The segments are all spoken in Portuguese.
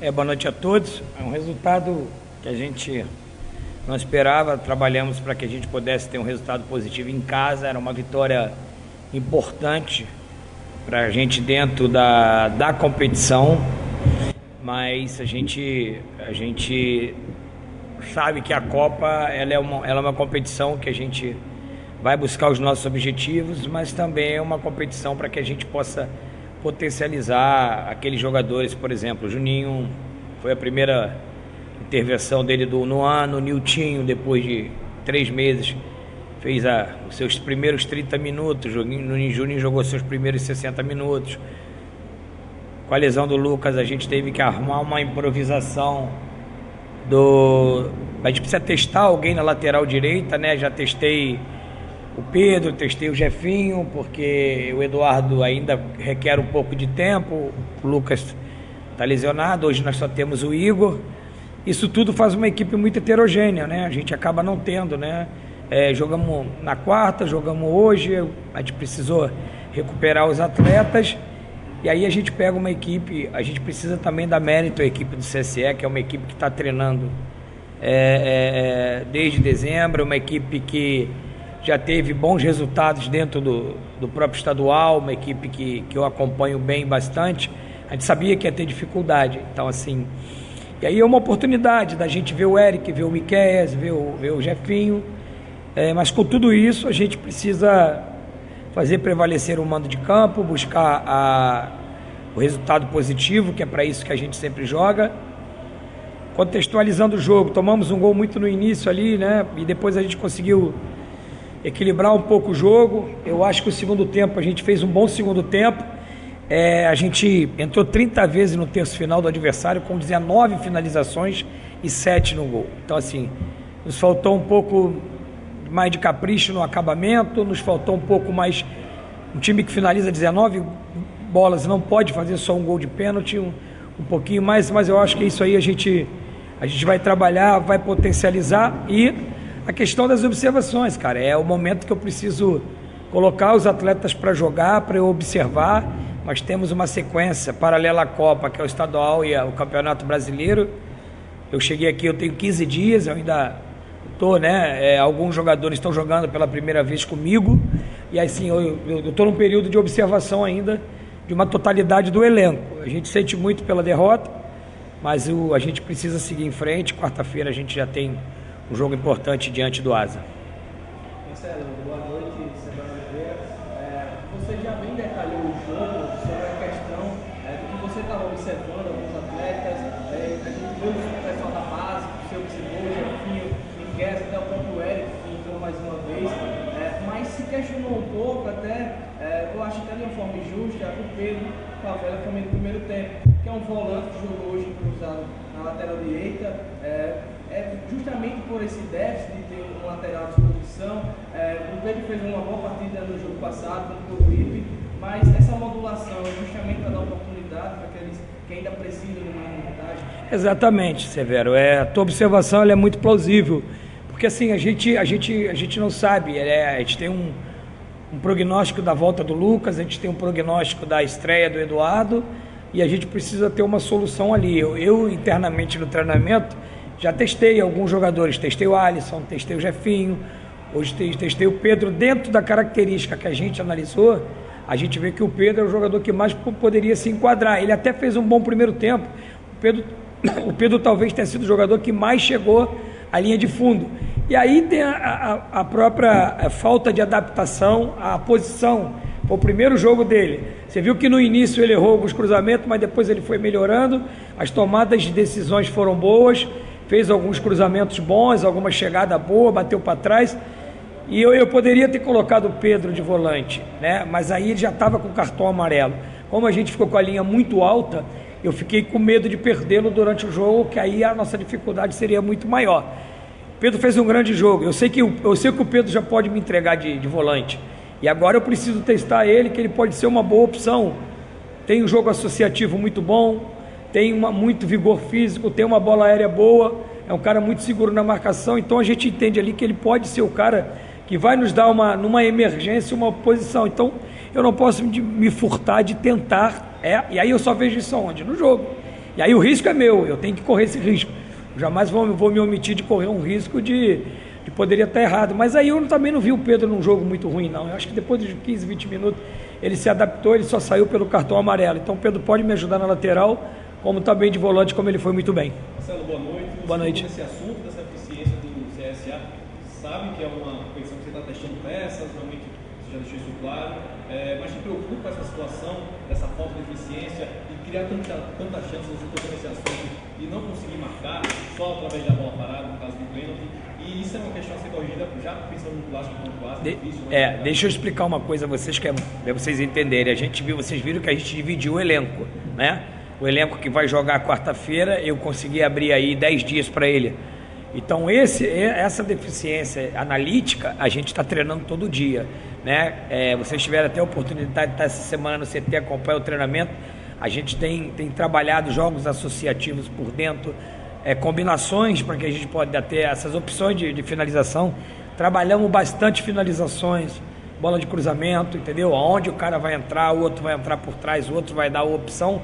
Boa noite a todos. É um resultado que a gente não esperava. Trabalhamos para que a gente pudesse ter um resultado positivo em casa. Era uma vitória importante para a gente dentro da competição, mas a gente sabe que a Copa ela é uma competição que a gente vai buscar os nossos objetivos, mas também é uma competição para que a gente possa potencializar aqueles jogadores. Por exemplo, o Juninho foi a primeira intervenção dele no ano, o Niltinho, depois de 3 meses, fez os seus primeiros 30 minutos, o Juninho jogou seus primeiros 60 minutos. Com a lesão do Lucas, a gente teve que arrumar uma improvisação a gente precisa testar alguém na lateral direita, né? Já testei o Pedro, testei o Jefinho, porque o Eduardo ainda requer um pouco de tempo, o Lucas está lesionado, hoje nós só temos o Igor. Isso tudo faz uma equipe muito heterogênea, né? A gente acaba não tendo, né? Jogamos na quarta, jogamos hoje, a gente precisou recuperar os atletas, e aí a gente pega uma equipe, a gente precisa também dar mérito à equipe do CSE, que é uma equipe que está treinando desde dezembro, uma equipe que já teve bons resultados dentro do próprio estadual, uma equipe que eu acompanho bem bastante. A gente sabia que ia ter dificuldade, então assim, e aí é uma oportunidade da gente ver o Eric, ver o Miqueias, ver o Jefinho, mas com tudo isso a gente precisa fazer prevalecer o mando de campo, buscar o resultado positivo, que é para isso que a gente sempre joga. Contextualizando o jogo, tomamos um gol muito no início ali, né? E depois a gente conseguiu equilibrar um pouco o jogo. Eu acho que o segundo tempo, a gente fez um bom segundo tempo. A gente entrou 30 vezes no terço final do adversário, com 19 finalizações e 7 no gol. Então assim, nos faltou um pouco mais de capricho no acabamento, nos faltou um pouco mais. Um time que finaliza 19 bolas não pode fazer só um gol de pênalti, um pouquinho mais, mas eu acho que isso aí a gente vai trabalhar, vai potencializar. E a questão das observações, cara, é o momento que eu preciso colocar os atletas para jogar, para eu observar. Nós temos uma sequência paralela à Copa, que é o estadual e o Campeonato Brasileiro. Eu cheguei aqui, eu tenho 15 dias, eu ainda estou, né? Alguns jogadores estão jogando pela primeira vez comigo, e assim, eu estou num período de observação ainda de uma totalidade do elenco. A gente sente muito pela derrota, mas a gente precisa seguir em frente. Quarta-feira a gente já tem um jogo importante diante do Asa. Marcelo, boa noite, Semana Oliveira. Você já bem detalhou o jogo sobre a questão do que você estava observando alguns atletas. A gente viu o pessoal da base, o seu observou, o Jefinho, o Miguel, até o próprio Eric, que entrou mais uma vez. Mas se questionou um pouco, até, eu acho até de uma forma injusta, o Pedro Favela também no primeiro tempo, que é um volante que jogou hoje cruzado na lateral direita. Justamente por esse déficit de ter um lateral à disposição. O Pedro fez uma boa partida no jogo passado contra o Ripe, mas essa modulação é justamente para dar oportunidade para aqueles que ainda precisam de mais minutagem. Exatamente, Severo. A tua observação ela é muito plausível, porque assim, a gente não sabe, a gente tem um prognóstico da volta do Lucas, a gente tem um prognóstico da estreia do Eduardo, e a gente precisa ter uma solução ali. Eu internamente no treinamento já testei alguns jogadores, testei o Alisson, testei o Jefinho, hoje testei o Pedro. Dentro da característica que a gente analisou, a gente vê que o Pedro é o jogador que mais poderia se enquadrar. Ele até fez um bom primeiro tempo. O Pedro talvez tenha sido o jogador que mais chegou à linha de fundo. E aí tem a própria falta de adaptação à posição. Foi o primeiro jogo dele. Você viu que no início ele errou alguns cruzamentos, mas depois ele foi melhorando. As tomadas de decisões foram boas. Fez alguns cruzamentos bons, alguma chegada boa, bateu para trás. E eu poderia ter colocado o Pedro de volante, né? Mas aí ele já estava com o cartão amarelo. Como a gente ficou com a linha muito alta, eu fiquei com medo de perdê-lo durante o jogo, que aí a nossa dificuldade seria muito maior. O Pedro fez um grande jogo. Eu sei que o Pedro já pode me entregar de volante. E agora eu preciso testar ele, que ele pode ser uma boa opção. Tem um jogo associativo muito bom, tem muito vigor físico, tem uma bola aérea boa, é um cara muito seguro na marcação. Então a gente entende ali que ele pode ser o cara que vai nos dar numa emergência, uma posição. Então eu não posso me furtar de tentar, e aí eu só vejo isso onde? No jogo. E aí o risco é meu, eu tenho que correr esse risco. Eu jamais vou me omitir de correr um risco de poderia estar errado. Mas aí eu também não vi o Pedro num jogo muito ruim, não. Eu acho que depois de 15, 20 minutos ele se adaptou, ele só saiu pelo cartão amarelo. Então o Pedro pode me ajudar na lateral, como também de volante, como ele foi muito bem. Marcelo, boa noite. Boa noite. Esse assunto dessa eficiência do CSA, sabe que é uma competição que você está testando peças, realmente você já deixou isso claro, mas te preocupa essa situação, dessa falta de eficiência e criar tantas chances, você tocou nesse assunto, e não conseguir marcar só através da bola parada, no caso do pênalti, e isso é uma questão a ser corrigida, já pensando no clássico contra o clássico, difícil. Deixa eu explicar uma coisa a vocês, que é para vocês entenderem. Vocês viram que a gente dividiu o elenco, né? O elenco que vai jogar quarta-feira, eu consegui abrir aí 10 dias para ele. Então essa deficiência analítica a gente está treinando todo dia, né? Vocês tiveram até a oportunidade de estar essa semana no CT, acompanhar o treinamento. A gente tem trabalhado jogos associativos por dentro, combinações para que a gente possa ter essas opções de finalização. Trabalhamos bastante finalizações, bola de cruzamento, entendeu? Onde o cara vai entrar, o outro vai entrar por trás, o outro vai dar a opção.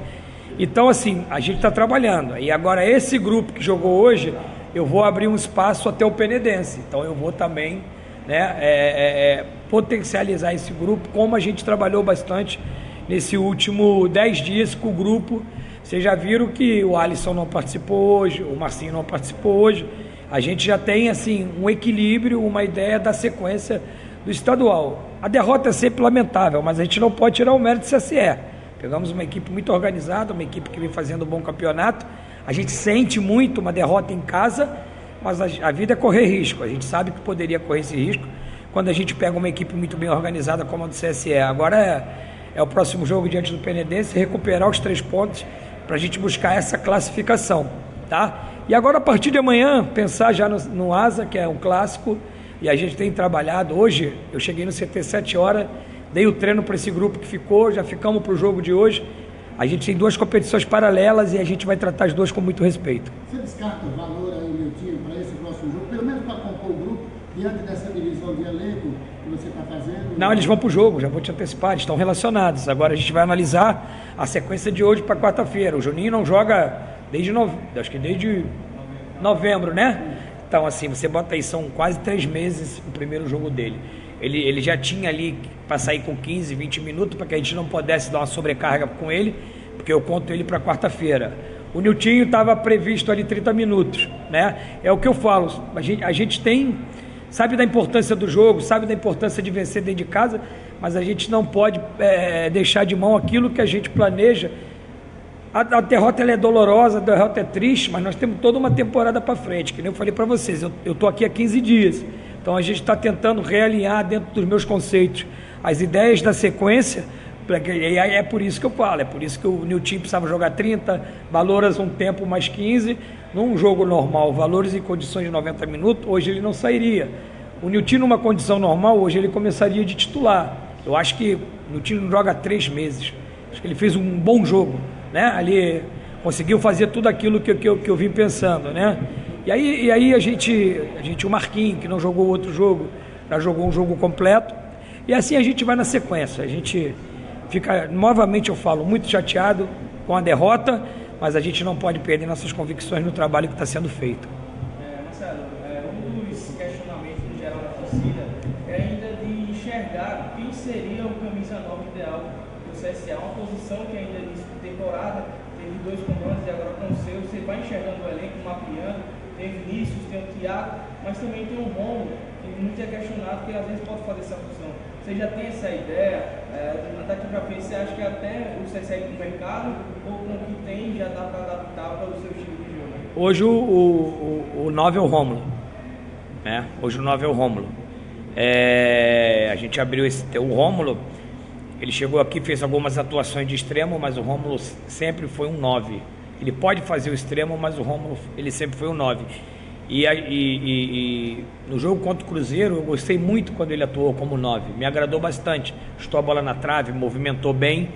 Então, assim, a gente está trabalhando. E agora, esse grupo que jogou hoje, eu vou abrir um espaço até o Penedense. Então, eu vou também, né, potencializar esse grupo, como a gente trabalhou bastante nesse último 10 dias com o grupo. Vocês já viram que o Alisson não participou hoje, o Marcinho não participou hoje. A gente já tem, assim, um equilíbrio, uma ideia da sequência do estadual. A derrota é sempre lamentável, mas a gente não pode tirar o mérito do CSE. Pegamos uma equipe muito organizada, uma equipe que vem fazendo um bom campeonato. A gente sente muito uma derrota em casa, mas a vida é correr risco. A gente sabe que poderia correr esse risco quando a gente pega uma equipe muito bem organizada como a do CSE. Agora é o próximo jogo diante do Penedense, recuperar os 3 pontos para a gente buscar essa classificação, tá? E agora, a partir de amanhã, pensar já no Asa, que é um clássico, e a gente tem trabalhado. Hoje, eu cheguei no CT 7 horas, dei o treino para esse grupo que ficou, já ficamos para o jogo de hoje. A gente tem 2 competições paralelas e a gente vai tratar as 2 com muito respeito. Você descarta o valor aí, Miltinho, para esse próximo jogo, pelo menos para compor o grupo, diante dessa divisão de elenco que você está fazendo? Não, eles vão para o jogo, já vou te antecipar, eles estão relacionados. Agora a gente vai analisar a sequência de hoje para quarta-feira. O Juninho não joga desde novembro, né? Então, assim, você bota aí, são quase 3 meses o primeiro jogo dele. Ele já tinha ali para sair com 15, 20 minutos, para que a gente não pudesse dar uma sobrecarga com ele, porque eu conto ele para quarta-feira. O Niltinho estava previsto ali 30 minutos, né? É o que eu falo, a gente sabe da importância do jogo, sabe da importância de vencer dentro de casa, mas a gente não pode deixar de mão aquilo que a gente planeja. A derrota ela é dolorosa, a derrota é triste, mas nós temos toda uma temporada para frente, que nem eu falei para vocês, eu estou aqui há 15 dias, então a gente está tentando realinhar dentro dos meus conceitos as ideias da sequência, e é por isso que eu falo, é por isso que o Niltinho precisava jogar 30, Valores um tempo mais 15, num jogo normal, Valores em condições de 90 minutos, hoje ele não sairia. O Niltinho numa condição normal, hoje ele começaria de titular. Eu acho que o Niltinho não joga há 3 meses, acho que ele fez um bom jogo, né? Ali conseguiu fazer tudo aquilo que eu vim pensando, né? E aí a gente, o Marquinhos, que não jogou outro jogo, já jogou um jogo completo, e assim a gente vai na sequência. A gente fica, novamente eu falo, muito chateado com a derrota, mas a gente não pode perder nossas convicções no trabalho que está sendo feito. Marcelo, um dos questionamentos em geral da torcida é ainda de enxergar quem seria o camisa 9 ideal do CSA, uma posição que ainda início de temporada teve 2 comandos e agora com o seu, você vai enxergando o elenco, mapeando, tem Vinícius, tem o Thiago, mas também tem o Romulo, que muito é questionado, que às vezes pode fazer essa função. Você já tem essa ideia, daqui para frente, você acha que até o CSA ir para o mercado, ou com o que tem já dá para adaptar para o seu estilo de jogo? Hoje o 9 é o Romulo, né? Hoje o 9 é o Romulo. A gente abriu o Romulo, ele chegou aqui, fez algumas atuações de extremo, mas o Romulo sempre foi um 9. Ele pode fazer o extremo, mas o Romulo ele sempre foi um 9. E no jogo contra o Cruzeiro, eu gostei muito quando ele atuou como 9. Me agradou bastante. Chutou a bola na trave, movimentou bem.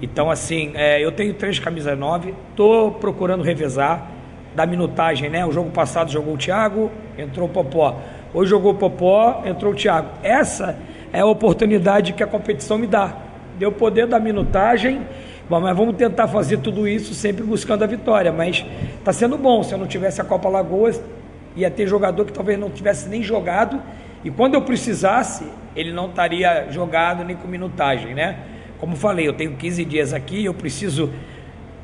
Então, assim, eu tenho 3 camisas 9. Estou procurando revezar, dar minutagem, né? O jogo passado jogou o Thiago, entrou o Popó. Hoje jogou o Popó, entrou o Thiago. Essa é a oportunidade que a competição me dá. De eu poder dar minutagem Bom, mas vamos tentar fazer tudo isso sempre buscando a vitória, mas está sendo bom. Se eu não tivesse a Copa Alagoas, ia ter jogador que talvez não tivesse nem jogado, e quando eu precisasse, ele não estaria jogado nem com minutagem, né? Como falei, eu tenho 15 dias aqui, eu preciso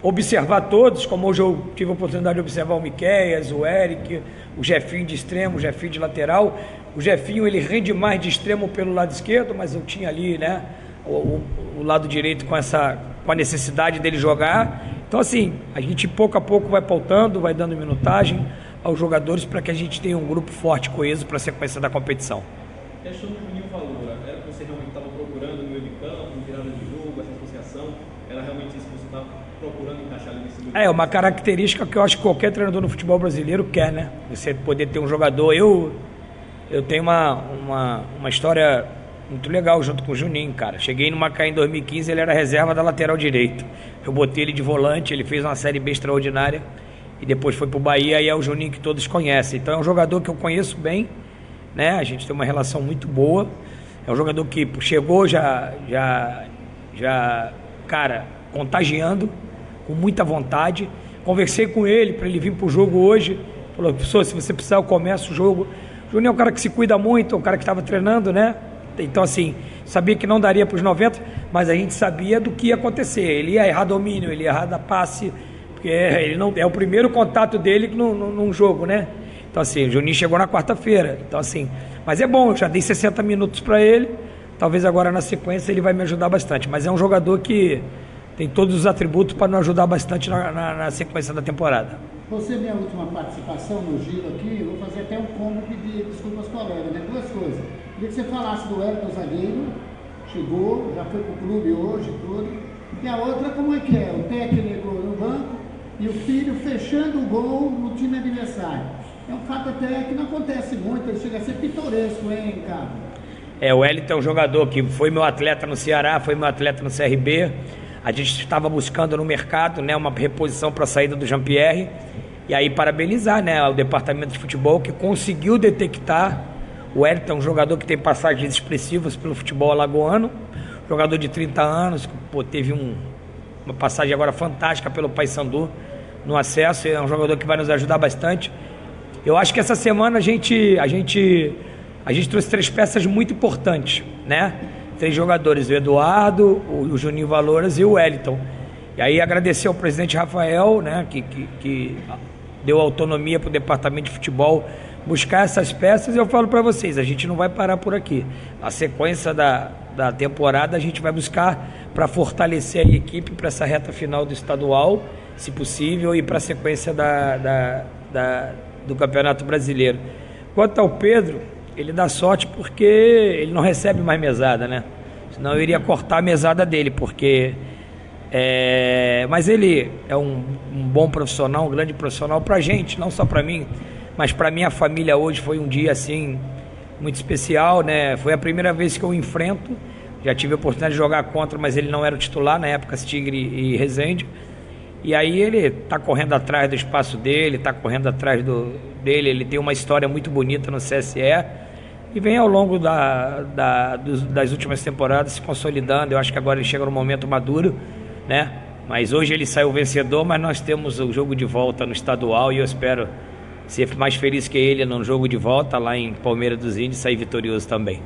observar todos, como hoje eu tive a oportunidade de observar o Miqueias, o Eric, o Jefinho de extremo, o Jefinho de lateral. O Jefinho, ele rende mais de extremo pelo lado esquerdo, mas eu tinha ali, né, o lado direito com a necessidade dele jogar. Então, assim, a gente pouco a pouco vai pautando, vai dando minutagem aos jogadores para que a gente tenha um grupo forte, coeso para a sequência da competição. A questão do Juninho Valora, era o que você realmente estava procurando no meio de campo, no virada de jogo, essa associação, era realmente isso que você estava procurando encaixar ali nesse grupo? É uma característica que eu acho que qualquer treinador no futebol brasileiro quer, né? Você poder ter um jogador. Eu tenho uma história muito legal junto com o Juninho, cara. Cheguei no Macaé em 2015, ele era reserva da lateral direito. Eu botei ele de volante, ele fez uma Série B extraordinária e depois foi pro Bahia, e é o Juninho que todos conhecem. Então é um jogador que eu conheço bem, né? A gente tem uma relação muito boa. É um jogador que chegou já cara, contagiando, com muita vontade. Conversei com ele para ele vir pro jogo hoje. Falou: professor, se você precisar eu começo o jogo. O Juninho é um cara que se cuida muito, é um cara que estava treinando, né? Então, assim, sabia que não daria para os 90, mas a gente sabia do que ia acontecer. Ele ia errar domínio, ele ia errar da passe, porque ele não é o primeiro contato dele num jogo, né? Então, assim, o Juninho chegou na quarta-feira. Então, assim, mas é bom, eu já dei 60 minutos para ele. Talvez agora na sequência ele vai me ajudar bastante. Mas é um jogador que tem todos os atributos para nos ajudar bastante na sequência da temporada. Você, minha última participação no giro aqui, eu vou fazer até um combo pedir desculpa aos colegas, né? Duas coisas. Queria que você falasse do Elton zagueiro, chegou, já foi pro clube hoje, tudo. E a outra, como é que é? O técnico no banco e o filho fechando o gol no time adversário. É um fato até que não acontece muito, ele chega a ser pitoresco, hein, cara? O Wellington é um jogador que foi meu atleta no Ceará, foi meu atleta no CRB. A gente estava buscando no mercado, né, uma reposição para a saída do Jean-Pierre. E aí parabenizar, né, o departamento de futebol que conseguiu detectar. O Wellington é um jogador que tem passagens expressivas pelo futebol alagoano. Jogador de 30 anos, que teve uma passagem agora fantástica pelo Paysandu no acesso. É um jogador que vai nos ajudar bastante. Eu acho que essa semana a gente trouxe 3 peças muito importantes, né? 3 jogadores, o Eduardo, o Juninho Valoras e o Wellington. E aí agradecer ao presidente Rafael, né, que deu autonomia para o departamento de futebol buscar essas peças. E eu falo para vocês, a gente não vai parar por aqui. A sequência da temporada a gente vai buscar para fortalecer a equipe para essa reta final do estadual, se possível, e para a sequência do Campeonato Brasileiro. Quanto ao Pedro, ele dá sorte porque ele não recebe mais mesada, né? Senão eu iria cortar a mesada dele, porque... mas ele é um bom profissional, um grande profissional pra gente, não só pra mim, mas pra minha família. Hoje foi um dia, assim, muito especial, né? Foi a primeira vez que eu enfrento. Já tive a oportunidade de jogar contra, mas ele não era o titular na época, Tigre e Resende. E aí ele tá correndo atrás do espaço dele, tá correndo atrás dele. Ele tem uma história muito bonita no CSE e vem ao longo das últimas temporadas se consolidando. Eu acho que agora ele chega no momento maduro, né? Mas hoje ele saiu vencedor, mas nós temos o jogo de volta no estadual e eu espero ser mais feliz que ele no jogo de volta lá em Palmeiras dos Índios, sair vitorioso também.